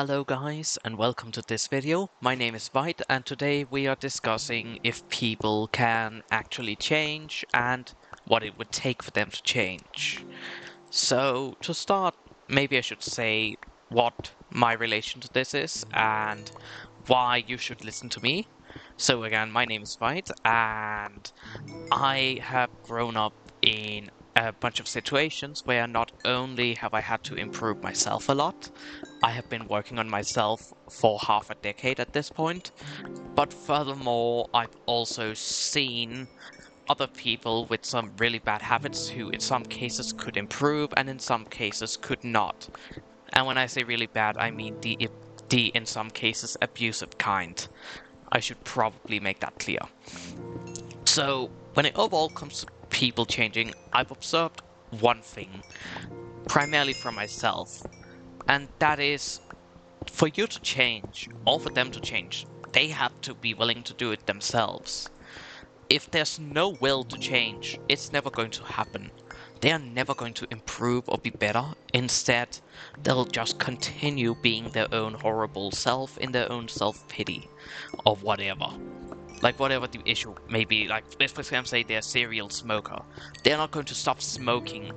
Hello guys and welcome to this video. My name is White and today we are discussing if people can actually change and what it would take for them to change. So to start, maybe I should say what my relation to this is and why you should listen to me. So again, my name is White and I have grown up in a bunch of situations where not only have I had to improve myself a lot, I have been working on myself for half a decade at this point, but furthermore, I've also seen other people with some really bad habits who in some cases could improve and in some cases could not. And when I say really bad, I mean the in some cases abusive kind. I should probably make that clear. So, when it overall comes to people changing, I've observed one thing, primarily from myself, and that is for you to change, or for them to change, they have to be willing to do it themselves. If there's no will to change, it's never going to happen. They are never going to improve or be better. Instead, they'll just continue being their own horrible self in their own self-pity, or whatever. Like whatever the issue may be, like let's for example say they're a serial smoker. They're not going to stop smoking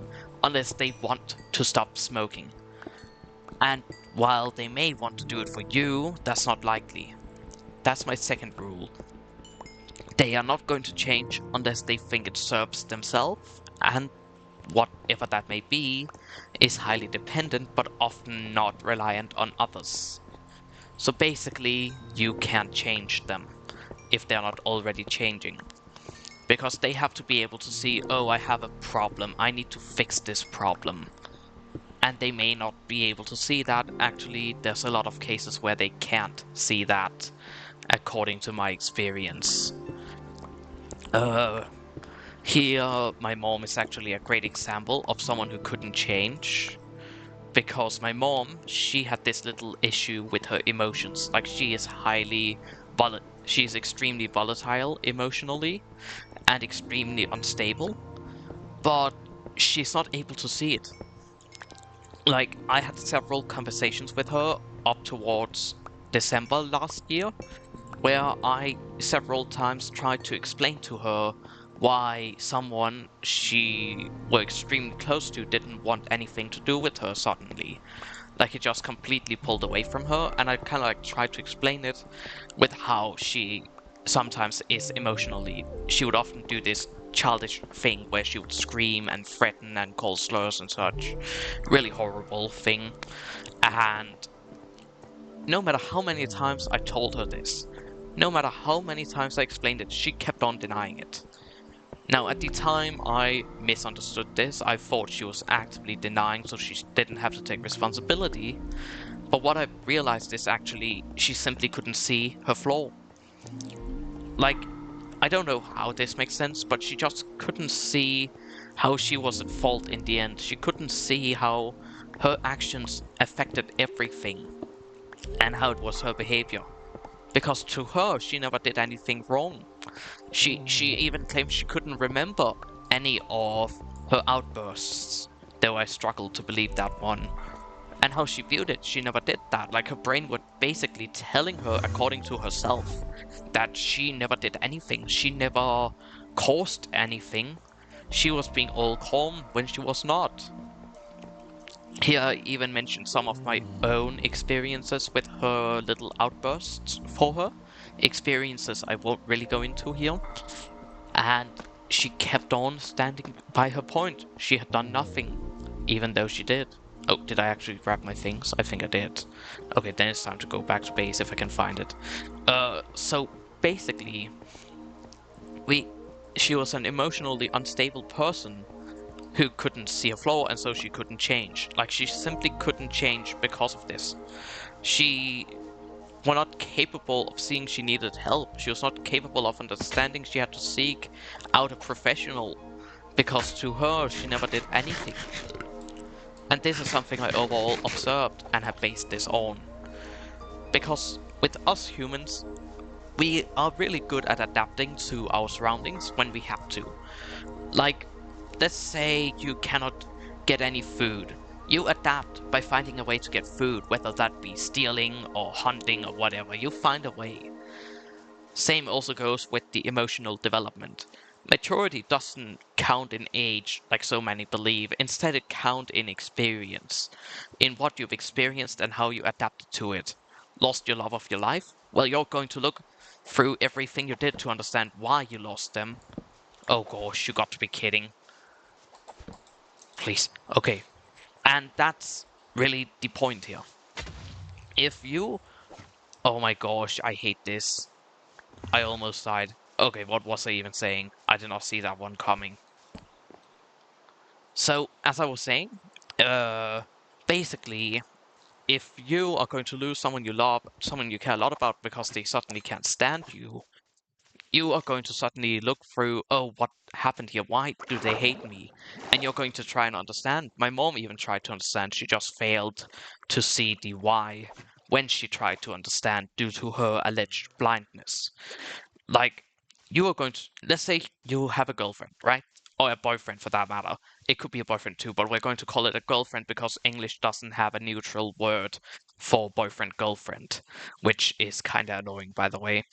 unless they want to stop smoking. And while they may want to do it for you, that's not likely. That's my second rule. They are not going to change unless they think it serves themselves, and whatever that may be is highly dependent but often not reliant on others. So basically, you can't change them if they're not already changing. Because they have to be able to see, oh, I have a problem, I need to fix this problem. And they may not be able to see that. Actually, there's a lot of cases where they can't see that, according to my experience. Here, my mom is actually a great example of someone who couldn't change. Because my mom, she had this little issue with her emotions. Like, she is she's extremely volatile emotionally and extremely unstable. But she's not able to see it. Like, I had several conversations with her up towards December last year, where I several times tried to explain to her why someone she were extremely close to didn't want anything to do with her suddenly. Like, it just completely pulled away from her, and I kind of like tried to explain it with how she sometimes is emotionally. She would often do this childish thing where she would scream and threaten and call slurs and such. Really horrible thing. And no matter how many times I told her this, no matter how many times I explained it, she kept on denying it. Now, at the time, I misunderstood this. I thought she was actively denying so she didn't have to take responsibility. But what I realized is actually she simply couldn't see her flaw. Like, I don't know how this makes sense, but she just couldn't see how she was at fault in the end. She couldn't see how her actions affected everything and how it was her behavior. Because to her, she never did anything wrong. She even claimed she couldn't remember any of her outbursts, though I struggled to believe that one. And how she viewed it, she never did that. Like, her brain was basically telling her, according to herself, that she never did anything. She never caused anything. She was being all calm when she was not. Here I even mentioned some of my own experiences with her little outbursts for her. Experiences I won't really go into here. And she kept on standing by her point. She had done nothing, even though she did. Oh, did I actually grab my things? I think I did. Okay, then it's time to go back to base if I can find it. So basically, she was an emotionally unstable person who couldn't see a flaw and so she couldn't change. Like, she simply couldn't change because of this. She was not capable of seeing she needed help. She was not capable of understanding she had to seek out a professional because to her she never did anything. And this is something I overall observed and have based this on. Because with us humans, we are really good at adapting to our surroundings when we have to. Like, let's say you cannot get any food. You adapt by finding a way to get food, whether that be stealing or hunting or whatever. You find a way. Same also goes with the emotional development. Maturity doesn't count in age like so many believe. Instead, it counts in experience, in what you've experienced and how you adapted to it. Lost your love of your life? Well, you're going to look through everything you did to understand why you lost them. Oh gosh, you got to be kidding. Please. Okay. And that's really the point here. If you... Oh my gosh, I hate this. I almost died. Okay, what was I even saying? I did not see that one coming. So, as I was saying, basically, if you are going to lose someone you love, someone you care a lot about because they suddenly can't stand you, you are going to suddenly look through, oh, what happened here? Why do they hate me? And you're going to try and understand. My mom even tried to understand. She just failed to see the why when she tried to understand due to her alleged blindness. Like, you are going to, let's say you have a girlfriend, right? Or a boyfriend for that matter. It could be a boyfriend too, but we're going to call it a girlfriend because English doesn't have a neutral word for boyfriend girlfriend, which is kind of annoying, by the way.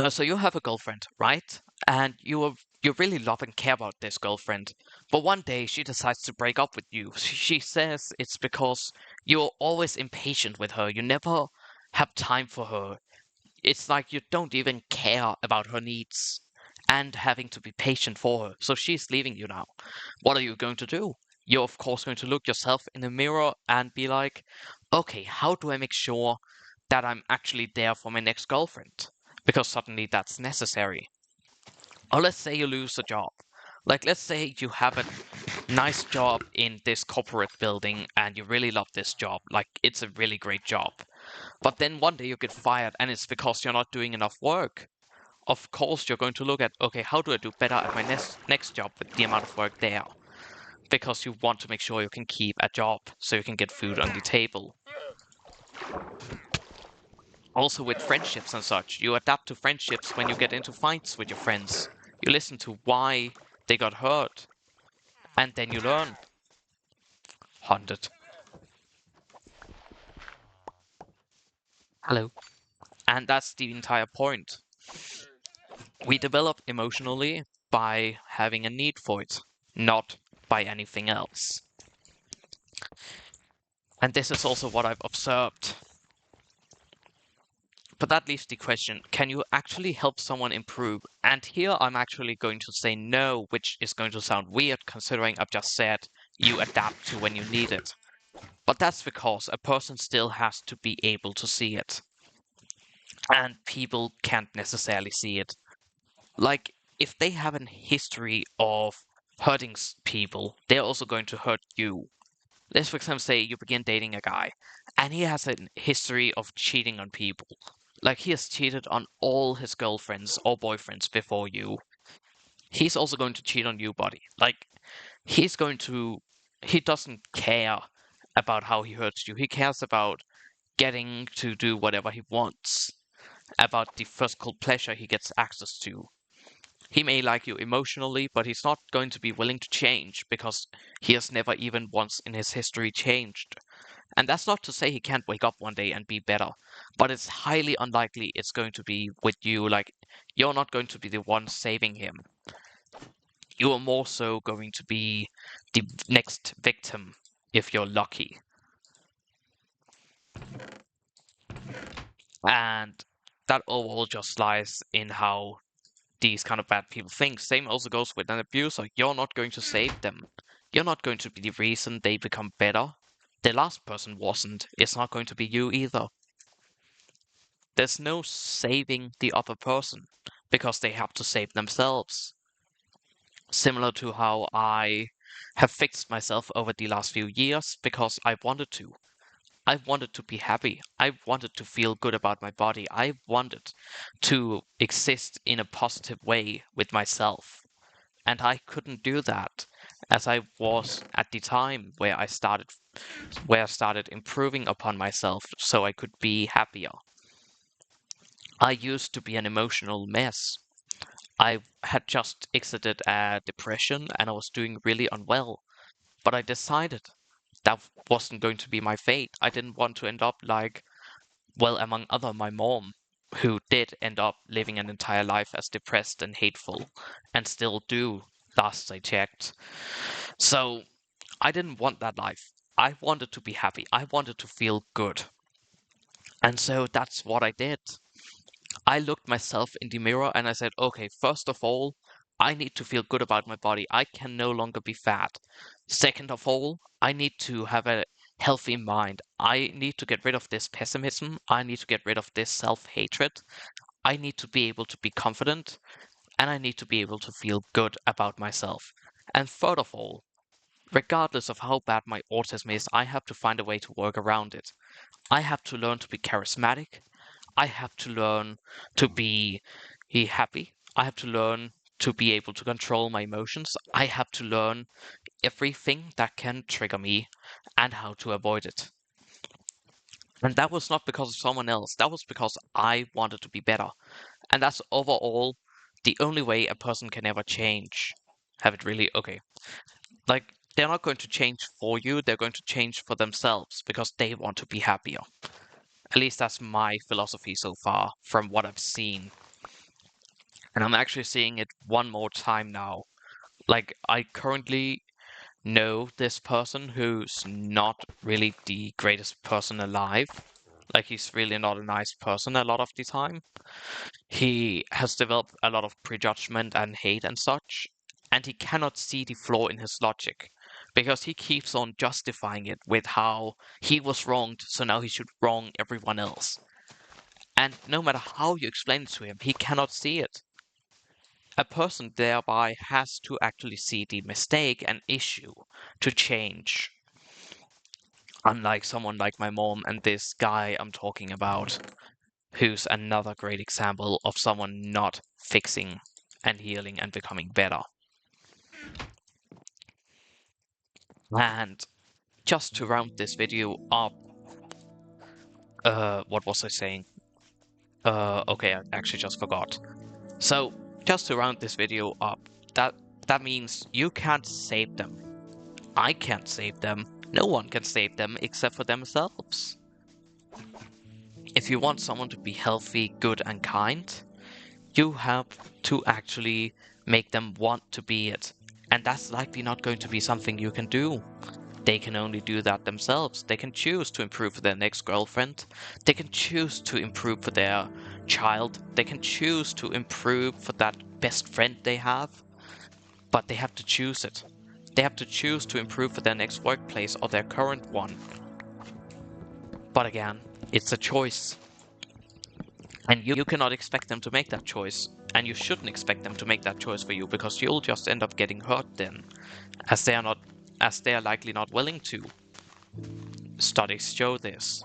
So you have a girlfriend, right? And you really love and care about this girlfriend. But one day she decides to break up with you. She says it's because you're always impatient with her. You never have time for her. It's like you don't even care about her needs and having to be patient for her. So she's leaving you now. What are you going to do? You're, of course, going to look yourself in the mirror and be like, okay, how do I make sure that I'm actually there for my next girlfriend? Because suddenly that's necessary. Or let's say you lose a job. Like, let's say you have a nice job in this corporate building and you really love this job. Like, it's a really great job. But then one day you get fired and it's because you're not doing enough work. Of course, you're going to look at, okay, how do I do better at my next job with the amount of work there? Because you want to make sure you can keep a job so you can get food on the table. Also with friendships and such, you adapt to friendships when you get into fights with your friends. You listen to why they got hurt, and then you learn. 100. Hello. And that's the entire point. We develop emotionally by having a need for it, not by anything else. And this is also what I've observed. But that leaves the question, can you actually help someone improve? And here I'm actually going to say no, which is going to sound weird considering I've just said you adapt to when you need it. But that's because a person still has to be able to see it. And people can't necessarily see it. Like, if they have a history of hurting people, they're also going to hurt you. Let's, for example, say you begin dating a guy, and he has a history of cheating on people. Like, he has cheated on all his girlfriends or boyfriends before you. He's also going to cheat on you, buddy. Like, he's going to. He doesn't care about how he hurts you. He cares about getting to do whatever he wants, about the physical pleasure he gets access to. He may like you emotionally, but he's not going to be willing to change because he has never even once in his history changed. And that's not to say he can't wake up one day and be better, but it's highly unlikely it's going to be with you. Like, you're not going to be the one saving him. You are more so going to be the next victim if you're lucky. And that overall just lies in how these kind of bad people think. Same also goes with an abuser. You're not going to save them. You're not going to be the reason they become better. The last person wasn't. It's not going to be you either. There's no saving the other person because they have to save themselves. Similar to how I have fixed myself over the last few years because I wanted to. I wanted to be happy. I wanted to feel good about my body. I wanted to exist in a positive way with myself. And I couldn't do that as I was at the time where I started improving upon myself so I could be happier. I used to be an emotional mess. I had just exited a depression and I was doing really unwell. But I decided that wasn't going to be my fate. I didn't want to end up like, well, among other, my mom, who did end up living an entire life as depressed and hateful, and still do, last I checked. So I didn't want that life. I wanted to be happy. I wanted to feel good. And so that's what I did. I looked myself in the mirror and I said, okay, first of all, I need to feel good about my body. I can no longer be fat. Second of all, I need to have a healthy mind. I need to get rid of this pessimism. I need to get rid of this self-hatred. I need to be able to be confident, and I need to be able to feel good about myself. And third of all, regardless of how bad my autism is, I have to find a way to work around it. I have to learn to be charismatic. I have to learn to be happy. I have to learn to be able to control my emotions. I have to learn everything that can trigger me and how to avoid it. And that was not because of someone else. That was because I wanted to be better. And that's overall the only way a person can ever change. Have it really okay. Like, they're not going to change for you, they're going to change for themselves because they want to be happier. At least that's my philosophy so far from what I've seen. And I'm actually seeing it one more time now. Like, I currently know this person who's not really the greatest person alive. Like, he's really not a nice person a lot of the time. He has developed a lot of prejudgment and hate and such, and he cannot see the flaw in his logic because he keeps on justifying it with how he was wronged, so now he should wrong everyone else. And no matter how you explain it to him, he cannot see it. A person thereby has to actually see the mistake and issue to change. Unlike someone like my mom and this guy I'm talking about, who's another great example of someone not fixing and healing and becoming better. And just to round this video up, what was I saying? Okay, I actually just forgot. So, just to round this video up, that means you can't save them. I can't save them. No one can save them except for themselves. If you want someone to be healthy, good, and kind, you have to actually make them want to be it. And that's likely not going to be something you can do. They can only do that themselves. They can choose to improve for their next girlfriend. They can choose to improve for their child. They can choose to improve for that best friend they have. But they have to choose it. They have to choose to improve for their next workplace or their current one. But again, it's a choice. And you cannot expect them to make that choice. And you shouldn't expect them to make that choice for you because you'll just end up getting hurt then. As they are likely not willing to. Studies show this.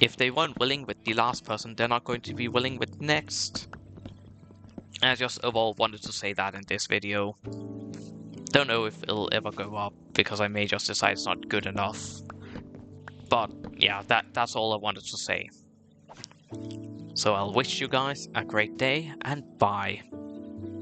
If they weren't willing with the last person, they're not going to be willing with next. And I just overall wanted to say that in this video. Don't know if it'll ever go up because I may just decide it's not good enough. But yeah, that's all I wanted to say. So I'll wish you guys a great day and bye.